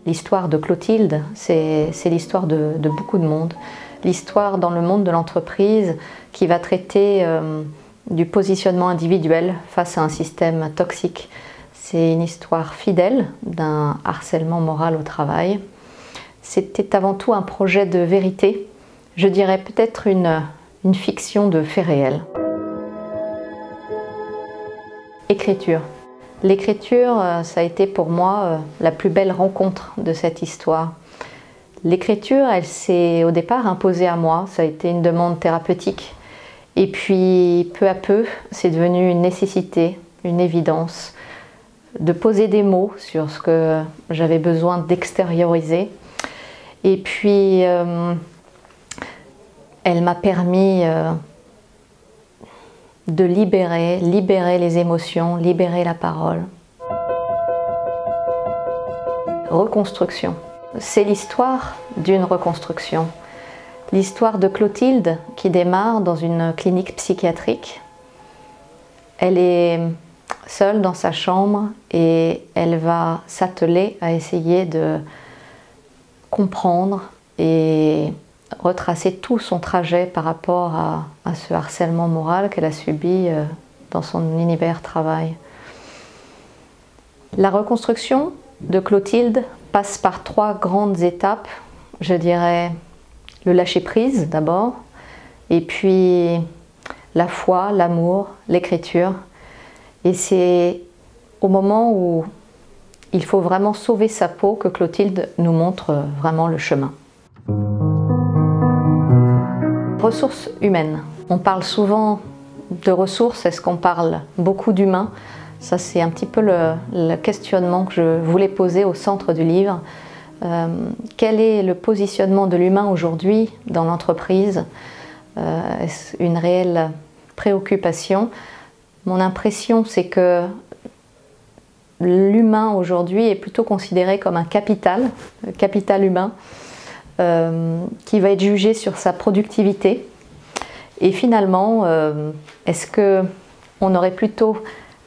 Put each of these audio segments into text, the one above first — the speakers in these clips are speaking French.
L'histoire de Clotilde, c'est l'histoire de beaucoup de monde. L'histoire dans le monde de l'entreprise qui va traiter du positionnement individuel face à un système toxique. C'est une histoire fidèle d'un harcèlement moral au travail. C'était avant tout un projet de vérité, je dirais peut-être une fiction de faits réels. Écriture. L'écriture, ça a été pour moi la plus belle rencontre de cette histoire. L'écriture, elle s'est au départ imposée à moi, ça a été une demande thérapeutique. Et puis, peu à peu, c'est devenu une nécessité, une évidence, de poser des mots sur ce que j'avais besoin d'extérioriser. Et puis, elle m'a permis de libérer les émotions, libérer la parole. Reconstruction. C'est l'histoire d'une reconstruction. L'histoire de Clotilde qui démarre dans une clinique psychiatrique. Elle est seule dans sa chambre et elle va s'atteler à essayer de comprendre et retracer tout son trajet par rapport à ce harcèlement moral qu'elle a subi dans son univers travail. La reconstruction de Clotilde passe par 3 grandes étapes, je dirais le lâcher-prise d'abord, et puis la foi, l'amour, l'écriture. Et c'est au moment où il faut vraiment sauver sa peau que Clotilde nous montre vraiment le chemin. Ressources humaines. On parle souvent de ressources, est-ce qu'on parle beaucoup d'humains? Ça, c'est un petit peu le questionnement que je voulais poser au centre du livre. Quel est le positionnement de l'humain aujourd'hui dans l'entreprise? Est-ce une réelle préoccupation? Mon impression, c'est que l'humain aujourd'hui est plutôt considéré comme un capital humain, qui va être jugé sur sa productivité. Et finalement, est-ce qu'on aurait plutôt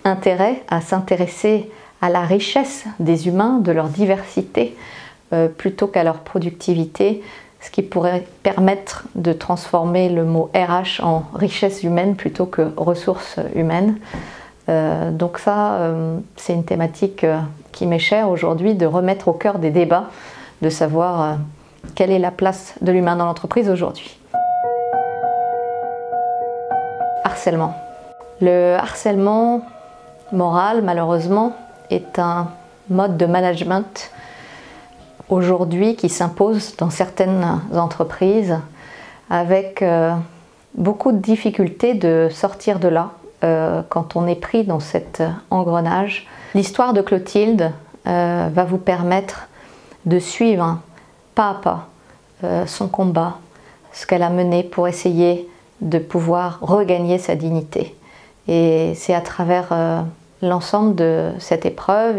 intérêt à s'intéresser à la richesse des humains, de leur diversité, plutôt qu'à leur productivité, ce qui pourrait permettre de transformer le mot RH en richesse humaine plutôt que ressources humaines. Donc ça, c'est une thématique qui m'est chère aujourd'hui, de remettre au cœur des débats, de savoir quelle est la place de l'humain dans l'entreprise aujourd'hui. Harcèlement. Le harcèlement moral, malheureusement, est un mode de management aujourd'hui qui s'impose dans certaines entreprises avec beaucoup de difficultés de sortir de là quand on est pris dans cet engrenage. L'histoire de Clotilde va vous permettre de suivre pas à pas son combat, ce qu'elle a mené pour essayer de pouvoir regagner sa dignité. Et c'est à travers l'ensemble de cette épreuve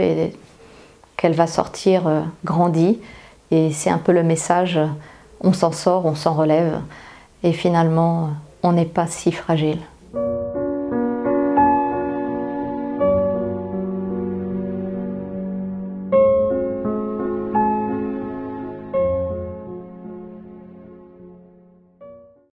qu'elle va sortir grandie. Et c'est un peu le message, on s'en sort, on s'en relève. Et finalement, on n'est pas si fragile.